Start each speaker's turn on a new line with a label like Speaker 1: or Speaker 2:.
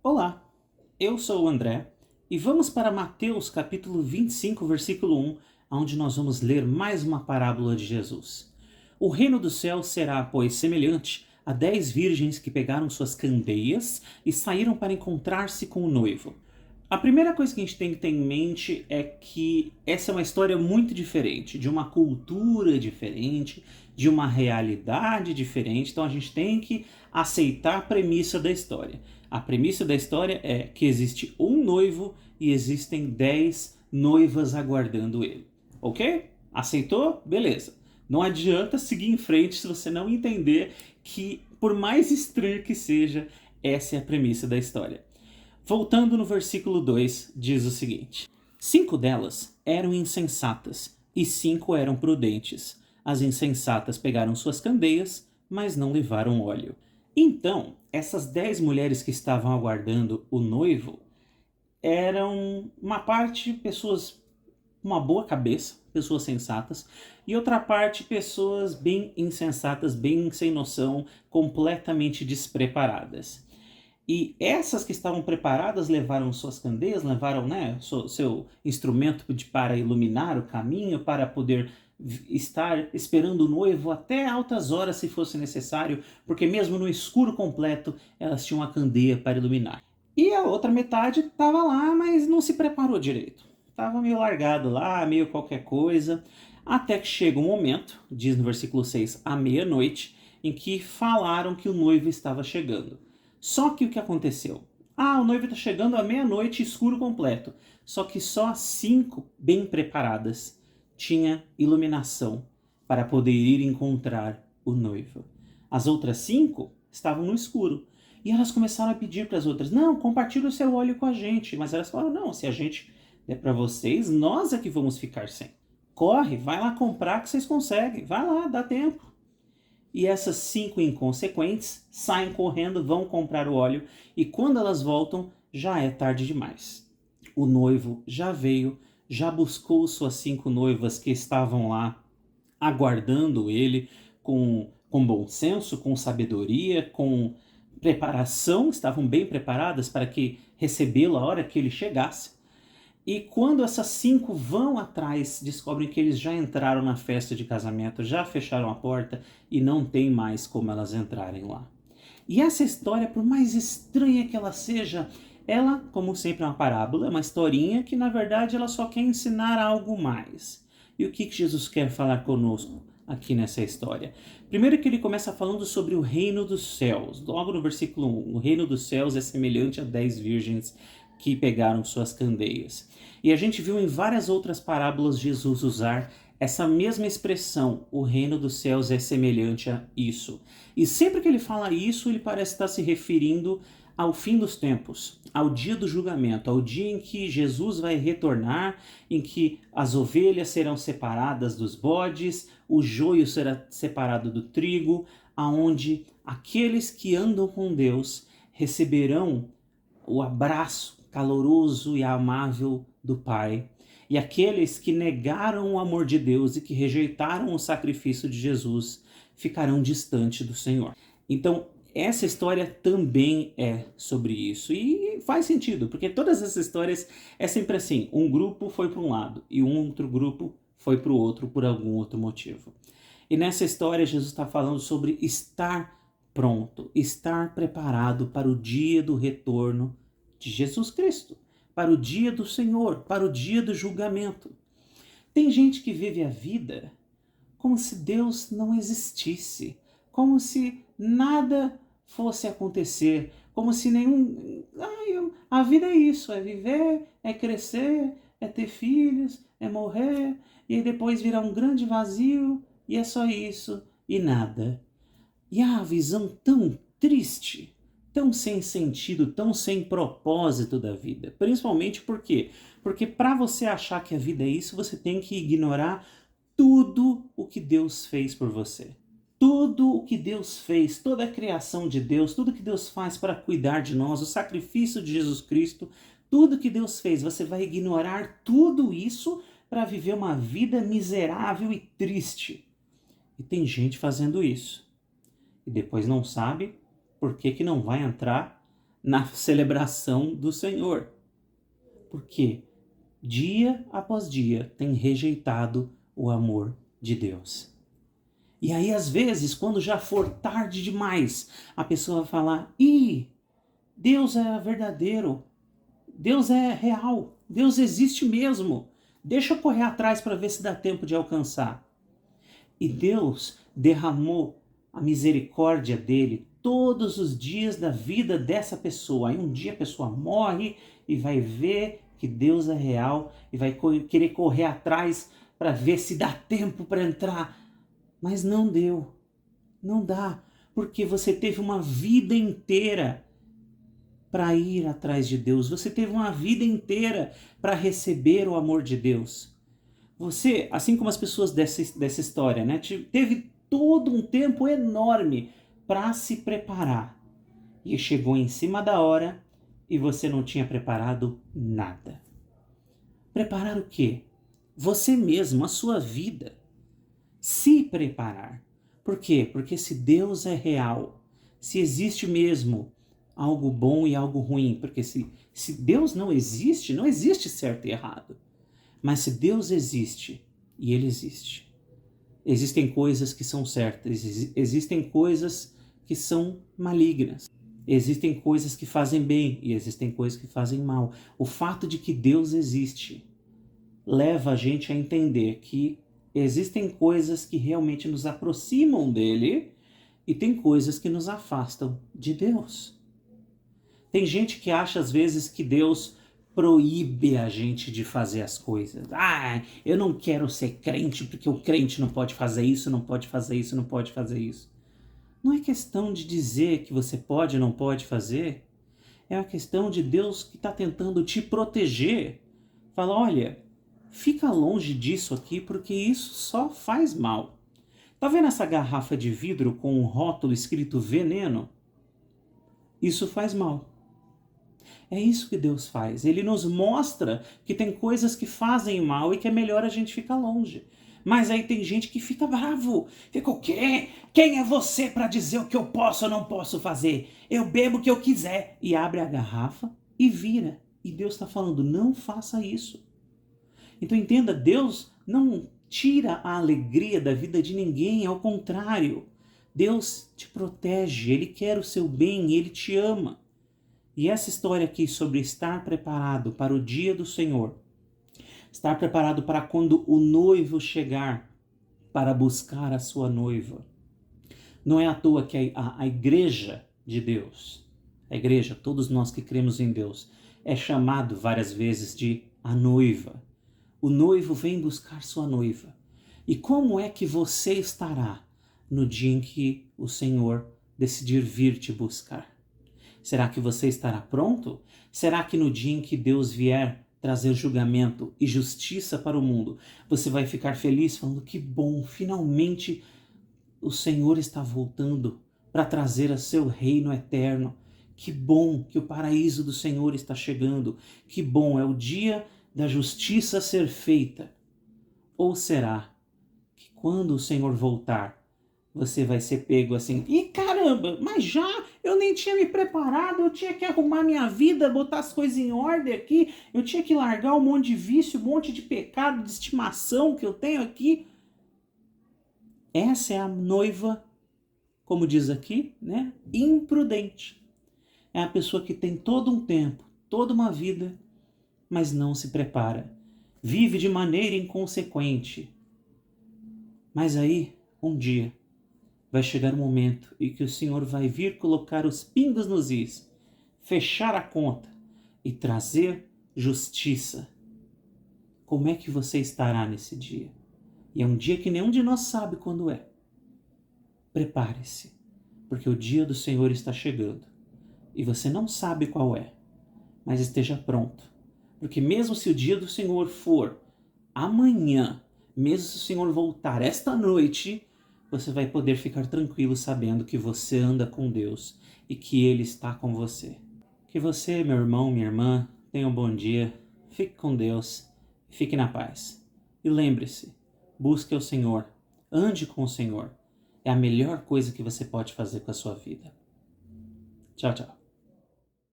Speaker 1: Olá, eu sou o André e vamos para Mateus capítulo 25, versículo 1, onde nós vamos ler mais uma parábola de Jesus. O reino do céu será, pois, semelhante a 10 virgens que pegaram suas candeias e saíram para encontrar-se com o noivo. A primeira coisa que a gente tem que ter em mente é que essa é uma história muito diferente, de uma cultura diferente, de uma realidade diferente, então a gente tem que aceitar a premissa da história. A premissa da história é que existe um noivo e existem 10 noivas aguardando ele. Ok? Aceitou? Beleza. Não adianta seguir em frente se você não entender que, por mais estranho que seja, essa é a premissa da história. Voltando no versículo 2, diz o seguinte: 5 delas eram insensatas e 5 eram prudentes. As insensatas pegaram suas candeias, mas não levaram óleo. Então, essas 10 mulheres que estavam aguardando o noivo eram uma parte pessoas com uma boa cabeça, pessoas sensatas, e outra parte pessoas bem insensatas, bem sem noção, completamente despreparadas. E essas que estavam preparadas levaram suas candeias, levaram, né, seu instrumento para iluminar o caminho, para poder estar esperando o noivo até altas horas se fosse necessário, porque mesmo no escuro completo elas tinham a candeia para iluminar. E a outra metade estava lá, mas não se preparou direito. Estava meio largado lá, meio qualquer coisa, até que chega um momento, diz no versículo 6, à meia-noite, em que falaram que o noivo estava chegando. Só que o que aconteceu? O noivo está chegando à meia-noite, escuro completo. Só que só as 5 bem preparadas tinha iluminação para poder ir encontrar o noivo. As outras 5 estavam no escuro. E elas começaram a pedir para as outras: não, compartilhe o seu óleo com a gente. Mas elas falaram: não, se a gente der para vocês, nós é que vamos ficar sem. Corre, vai lá comprar que vocês conseguem. Vai lá, dá tempo. E essas 5 inconsequentes saem correndo, vão comprar o óleo, e quando elas voltam, já é tarde demais. O noivo já veio, já buscou suas 5 noivas que estavam lá aguardando ele com bom senso, com sabedoria, com preparação, estavam bem preparadas para que recebê-lo a hora que ele chegasse. E quando essas 5 vão atrás, descobrem que eles já entraram na festa de casamento, já fecharam a porta e não tem mais como elas entrarem lá. E essa história, por mais estranha que ela seja, ela, como sempre, é uma parábola, é uma historinha que, na verdade, ela só quer ensinar algo mais. E o que Jesus quer falar conosco aqui nessa história? Primeiro que ele começa falando sobre o reino dos céus. Logo no versículo 1, o reino dos céus é semelhante a 10 virgens que pegaram suas candeias. E a gente viu em várias outras parábolas Jesus usar essa mesma expressão: o reino dos céus é semelhante a isso. E sempre que ele fala isso, ele parece estar se referindo ao fim dos tempos, ao dia do julgamento, ao dia em que Jesus vai retornar, em que as ovelhas serão separadas dos bodes, o joio será separado do trigo, aonde aqueles que andam com Deus receberão o abraço caloroso e amável do Pai. E aqueles que negaram o amor de Deus e que rejeitaram o sacrifício de Jesus ficarão distante do Senhor. Então, essa história também é sobre isso. E faz sentido, porque todas essas histórias é sempre assim: um grupo foi para um lado e um outro grupo foi para o outro por algum outro motivo. E nessa história, Jesus está falando sobre estar pronto, estar preparado para o dia do retorno de Jesus Cristo, para o dia do Senhor, para o dia do julgamento. Tem gente que vive a vida como se Deus não existisse, como se nada fosse acontecer, como se nenhum. A vida é isso: é viver, é crescer, é ter filhos, é morrer, e aí depois virar um grande vazio, e é só isso e nada. E a visão tão triste, tão sem sentido, tão sem propósito da vida. Principalmente por quê? Porque para você achar que a vida é isso, você tem que ignorar tudo o que Deus fez por você. Tudo o que Deus fez, toda a criação de Deus, tudo que Deus faz para cuidar de nós, o sacrifício de Jesus Cristo, tudo que Deus fez, você vai ignorar tudo isso para viver uma vida miserável e triste. E tem gente fazendo isso. E depois não sabe por que não vai entrar na celebração do Senhor. Porque dia após dia tem rejeitado o amor de Deus. E aí, às vezes, quando já for tarde demais, a pessoa vai falar: Deus é verdadeiro, Deus é real, Deus existe mesmo. Deixa eu correr atrás para ver se dá tempo de alcançar. E Deus derramou a misericórdia dele todos os dias da vida dessa pessoa. Aí um dia a pessoa morre e vai ver que Deus é real e vai querer correr atrás para ver se dá tempo para entrar. Mas não deu. Não dá, porque você teve uma vida inteira para ir atrás de Deus. Você teve uma vida inteira para receber o amor de Deus. Você, assim como as pessoas dessa história, né, teve todo um tempo enorme para se preparar. E chegou em cima da hora e você não tinha preparado nada. Preparar o quê? Você mesmo, a sua vida. Se preparar. Por quê? Porque se Deus é real, se existe mesmo algo bom e algo ruim, porque se Deus não existe certo e errado. Mas se Deus existe, e Ele existe, existem coisas que são certas, existem coisas que são malignas, existem coisas que fazem bem e existem coisas que fazem mal. O fato de que Deus existe leva a gente a entender que existem coisas que realmente nos aproximam dele e tem coisas que nos afastam de Deus. Tem gente que acha às vezes que Deus proíbe a gente de fazer as coisas. Eu não quero ser crente porque o crente não pode fazer isso, não pode fazer isso, não pode fazer isso. Não é questão de dizer que você pode ou não pode fazer. É uma questão de Deus que está tentando te proteger. Fala, olha, fica longe disso aqui porque isso só faz mal. Tá vendo essa garrafa de vidro com um rótulo escrito veneno? Isso faz mal. É isso que Deus faz. Ele nos mostra que tem coisas que fazem mal e que é melhor a gente ficar longe. Mas aí tem gente que fica bravo. Fica o quê? Quem é você para dizer o que eu posso ou não posso fazer? Eu bebo o que eu quiser. E abre a garrafa e vira. E Deus está falando, não faça isso. Então entenda, Deus não tira a alegria da vida de ninguém, ao contrário. Deus te protege, Ele quer o seu bem, Ele te ama. E essa história aqui sobre estar preparado para o dia do Senhor, estar preparado para quando o noivo chegar para buscar a sua noiva. Não é à toa que a igreja de Deus, a igreja, todos nós que cremos em Deus, é chamado várias vezes de a noiva. O noivo vem buscar sua noiva. E como é que você estará no dia em que o Senhor decidir vir te buscar? Será que você estará pronto? Será que no dia em que Deus vier trazer julgamento e justiça para o mundo, você vai ficar feliz falando que bom, finalmente o Senhor está voltando para trazer a seu reino eterno. Que bom que o paraíso do Senhor está chegando. Que bom, é o dia da justiça ser feita. Ou será que quando o Senhor voltar, você vai ser pego assim, caramba, mas já eu nem tinha me preparado, eu tinha que arrumar minha vida, botar as coisas em ordem aqui, eu tinha que largar um monte de vício, um monte de pecado, de estimação que eu tenho aqui. Essa é a noiva, como diz aqui, né? Imprudente. É a pessoa que tem todo um tempo, toda uma vida, mas não se prepara. Vive de maneira inconsequente. Mas aí, um dia, vai chegar o momento em que o Senhor vai vir colocar os pingos nos is, fechar a conta e trazer justiça. Como é que você estará nesse dia? E é um dia que nenhum de nós sabe quando é. Prepare-se, porque o dia do Senhor está chegando. E você não sabe qual é, mas esteja pronto. Porque mesmo se o dia do Senhor for amanhã, mesmo se o Senhor voltar esta noite, você vai poder ficar tranquilo sabendo que você anda com Deus e que Ele está com você. Que você, meu irmão, minha irmã, tenha um bom dia, fique com Deus e fique na paz. E lembre-se, busque o Senhor, ande com o Senhor. É a melhor coisa que você pode fazer com a sua vida. Tchau, tchau.